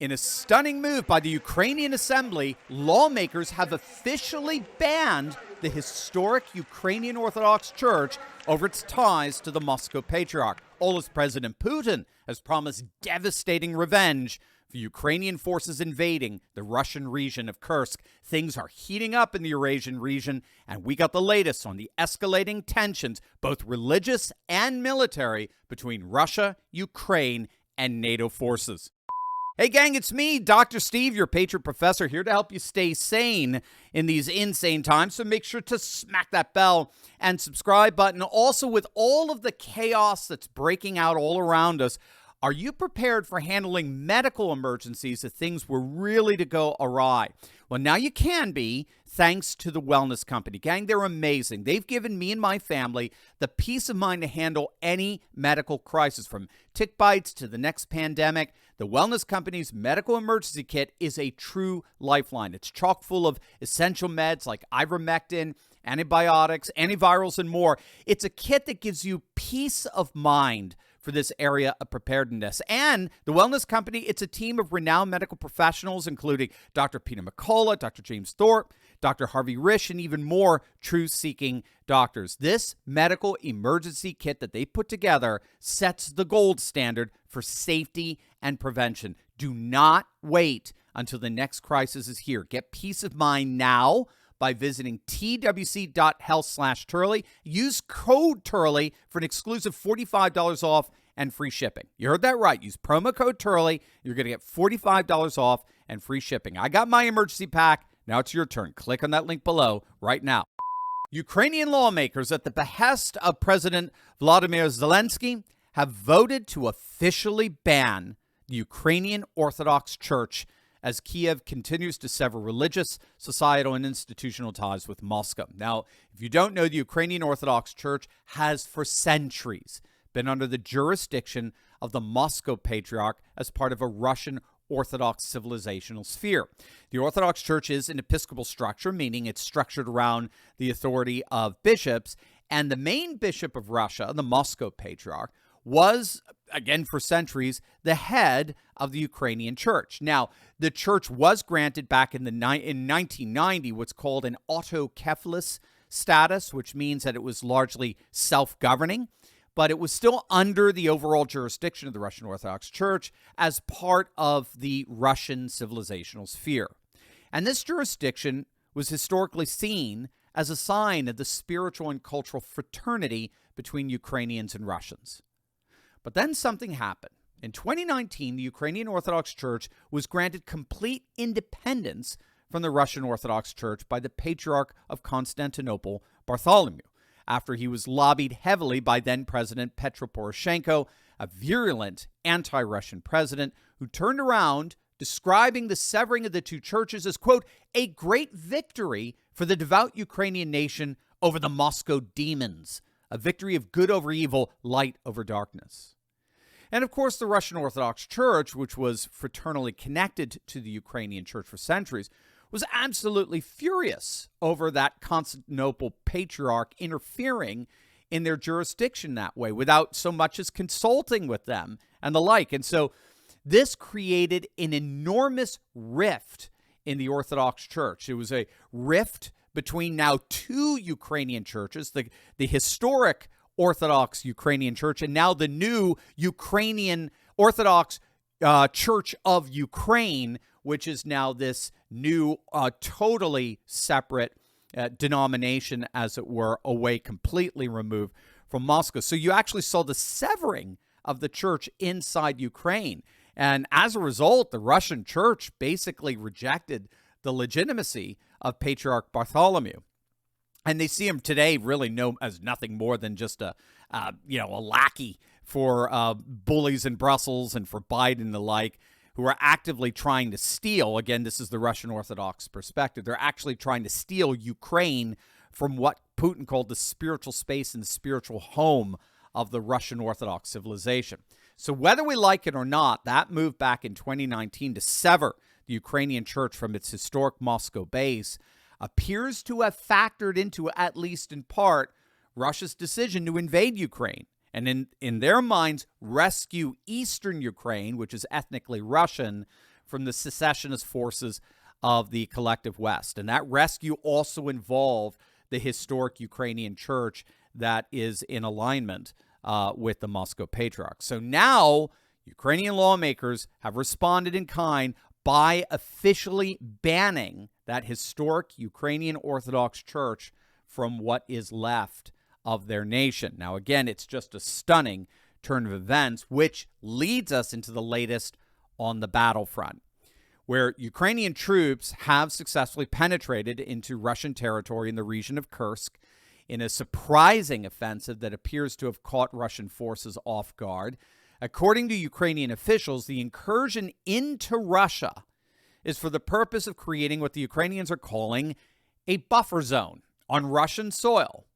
In a stunning move by the Ukrainian Assembly, lawmakers have officially banned the historic Ukrainian Orthodox Church over its ties to the Moscow Patriarch, all as President Putin has promised devastating revenge for Ukrainian forces invading the Russian region of Kursk. Things are heating up in the Eurasian region, and we got the latest on the escalating tensions, both religious and military, between Russia, Ukraine, and NATO forces. Hey gang, it's me, Dr. Steve, your Patriot Professor, here to help you stay sane in these insane times. So make sure to smack that bell and subscribe button. Also, with all of the chaos that's breaking out all around us, are you prepared for handling medical emergencies if things were really to go awry? Well, now you can be, thanks to the Wellness Company. Gang, they're amazing. They've given me and my family the peace of mind to handle any medical crisis, from tick bites to the next pandemic. The Wellness Company's medical emergency kit is a true lifeline. It's chock full of essential meds like ivermectin, antibiotics, antivirals, and more. It's a kit that gives you peace of mind for this area of preparedness. And the Wellness Company, it's a team of renowned medical professionals, including Dr. Peter McCullough, Dr. James Thorpe, Dr. Harvey Risch, and even more truth-seeking doctors. This medical emergency kit that they put together sets the gold standard for safety and prevention. Do not wait until the next crisis is here. Get peace of mind now by visiting twc.health/Turley. Use code Turley for an exclusive $45 off and free shipping. You heard that right. Use promo code Turley. You're going to get $45 off and free shipping. I got my emergency pack. Now it's your turn. Click on that link below right now. Ukrainian lawmakers, at the behest of President Vladimir Zelensky, have voted to officially ban the Ukrainian Orthodox Church as Kiev continues to sever religious, societal, and institutional ties with Moscow. Now, if you don't know, the Ukrainian Orthodox Church has for centuries been under the jurisdiction of the Moscow Patriarch as part of a Russian Orthodox civilizational sphere. The Orthodox Church is an episcopal structure, meaning it's structured around the authority of bishops, and the main bishop of Russia, the Moscow Patriarch, was, again for centuries, the head of the Ukrainian church. Now, the church was granted back in 1990 what's called an autocephalous status, which means that it was largely self-governing, but it was still under the overall jurisdiction of the Russian Orthodox Church as part of the Russian civilizational sphere. And this jurisdiction was historically seen as a sign of the spiritual and cultural fraternity between Ukrainians and Russians. But then something happened. In 2019, the Ukrainian Orthodox Church was granted complete independence from the Russian Orthodox Church by the Patriarch of Constantinople, Bartholomew, after he was lobbied heavily by then-President Petro Poroshenko, a virulent anti-Russian president who turned around describing the severing of the two churches as, quote, a great victory for the devout Ukrainian nation over the Moscow demons, a victory of good over evil, light over darkness. And of course, the Russian Orthodox Church, which was fraternally connected to the Ukrainian Church for centuries, was absolutely furious over that Constantinople Patriarch interfering in their jurisdiction that way without so much as consulting with them and the like. And so this created an enormous rift in the Orthodox Church. It was a rift between now two Ukrainian churches, the historic Orthodox Ukrainian Church and now the new Ukrainian Orthodox Church of Ukraine, which is now this new totally separate denomination, as it were, away, completely removed from Moscow. So you actually saw the severing of the church inside Ukraine. And as a result, the Russian church basically rejected the legitimacy of Patriarch Bartholomew. And they see him today really as nothing more than just a lackey for bullies in Brussels and for Biden and the like, who are actively trying to steal. Again, this is the Russian Orthodox perspective. They're actually trying to steal Ukraine from what Putin called the spiritual space and the spiritual home of the Russian Orthodox civilization. So whether we like it or not, that move back in 2019 to sever the Ukrainian church from its historic Moscow base appears to have factored into, at least in part, Russia's decision to invade Ukraine and in their minds rescue eastern Ukraine, which is ethnically Russian, from the secessionist forces of the collective West. And that rescue also involved the historic Ukrainian church that is in alignment with the Moscow Patriarch. So now Ukrainian lawmakers have responded in kind by officially banning that historic Ukrainian Orthodox church from what is left of their nation. Now, again, it's just a stunning turn of events, which leads us into the latest on the battlefront, where Ukrainian troops have successfully penetrated into Russian territory in the region of Kursk in a surprising offensive that appears to have caught Russian forces off guard. According to Ukrainian officials, the incursion into Russia is for the purpose of creating what the Ukrainians are calling a buffer zone on Russian soil,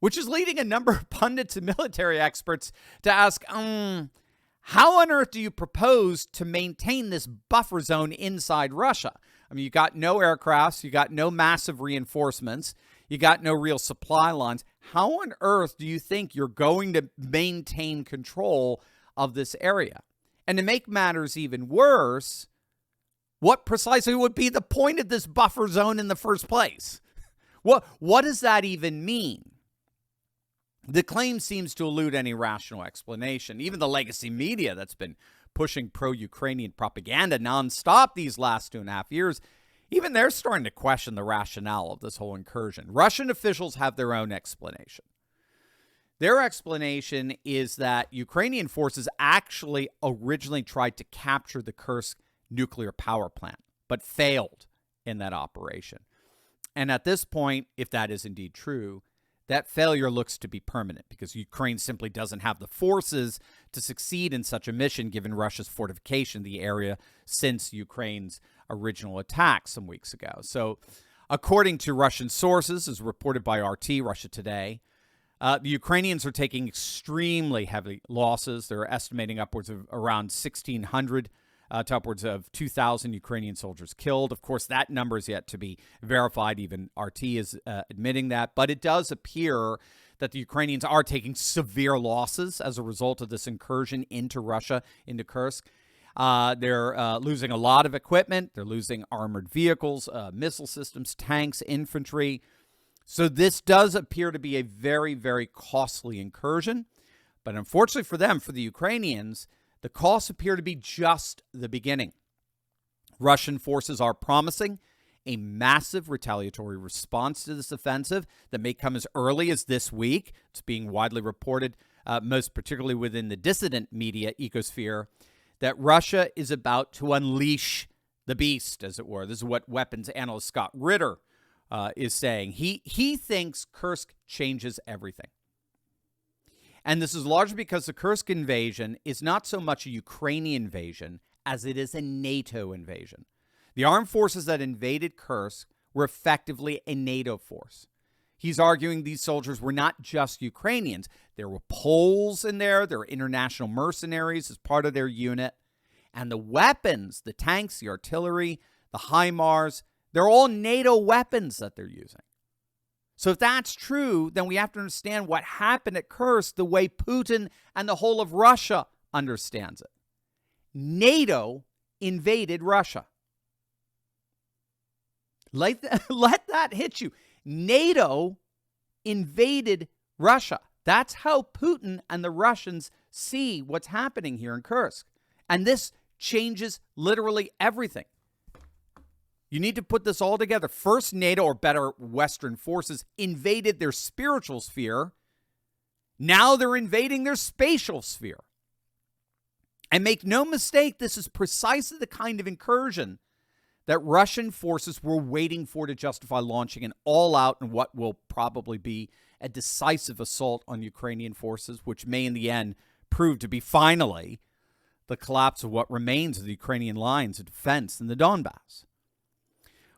which is leading a number of pundits and military experts to ask, how on earth do you propose to maintain this buffer zone inside Russia? I mean, you got no aircrafts, you got no massive reinforcements, you got no real supply lines. How on earth do you think you're going to maintain control of this area? And to make matters even worse, what precisely would be the point of this buffer zone in the first place? What does that even mean? The claim seems to elude any rational explanation. Even the legacy media that's been pushing pro-Ukrainian propaganda nonstop these last 2.5 years, even they're starting to question the rationale of this whole incursion. Russian officials have their own explanation. Their explanation is that Ukrainian forces actually originally tried to capture the Kursk nuclear power plant, but failed in that operation. And at this point, if that is indeed true, that failure looks to be permanent because Ukraine simply doesn't have the forces to succeed in such a mission given Russia's fortification of the area since Ukraine's original attack some weeks ago. So according to Russian sources, as reported by RT, Russia Today, the Ukrainians are taking extremely heavy losses. They're estimating upwards of around 1,600 to upwards of 2,000 Ukrainian soldiers killed. Of course, that number is yet to be verified. Even RT is admitting that. But it does appear that the Ukrainians are taking severe losses as a result of this incursion into Russia, into Kursk. They're losing a lot of equipment. They're losing armored vehicles, missile systems, tanks, infantry. So this does appear to be a very, very costly incursion. But unfortunately for them, for the Ukrainians, the costs appear to be just the beginning. Russian forces are promising a massive retaliatory response to this offensive that may come as early as this week. It's being widely reported, most particularly within the dissident media ecosphere, that Russia is about to unleash the beast, as it were. This is what weapons analyst Scott Ritter is saying. He thinks Kursk changes everything. And this is largely because the Kursk invasion is not so much a Ukrainian invasion as it is a NATO invasion. The armed forces that invaded Kursk were effectively a NATO force. He's arguing these soldiers were not just Ukrainians. There were Poles in there. There were international mercenaries as part of their unit. And the weapons, the tanks, the artillery, the HIMARS, they're all NATO weapons that they're using. So if that's true, then we have to understand what happened at Kursk the way Putin and the whole of Russia understands it. NATO invaded Russia. Let that hit you. NATO invaded Russia. That's how Putin and the Russians see what's happening here in Kursk. And this changes literally everything. You need to put this all together. First, NATO, or better, Western forces, invaded their spiritual sphere. Now they're invading their spatial sphere. And make no mistake, this is precisely the kind of incursion that Russian forces were waiting for to justify launching an all-out and what will probably be a decisive assault on Ukrainian forces, which may in the end prove to be finally the collapse of what remains of the Ukrainian lines of defense in the Donbass.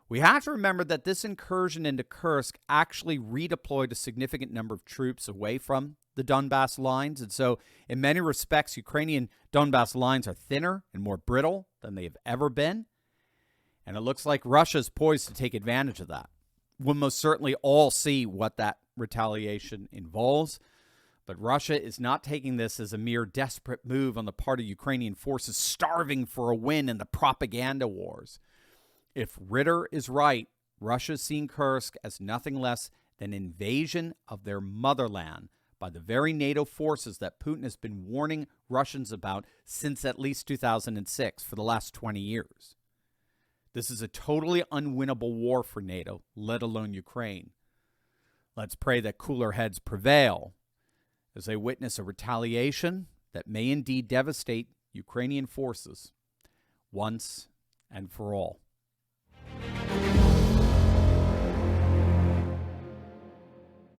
We have to remember that this incursion into Kursk actually redeployed a significant number of troops away from the Donbass lines. And so in many respects, Ukrainian Donbass lines are thinner and more brittle than they have ever been. And it looks like Russia is poised to take advantage of that. We'll most certainly all see what that retaliation involves. But Russia is not taking this as a mere desperate move on the part of Ukrainian forces starving for a win in the propaganda wars. If Ritter is right, Russia's seeing Kursk as nothing less than invasion of their motherland by the very NATO forces that Putin has been warning Russians about since at least 2006, for the last 20 years. This is a totally unwinnable war for NATO, let alone Ukraine. Let's pray that cooler heads prevail as they witness a retaliation that may indeed devastate Ukrainian forces once and for all.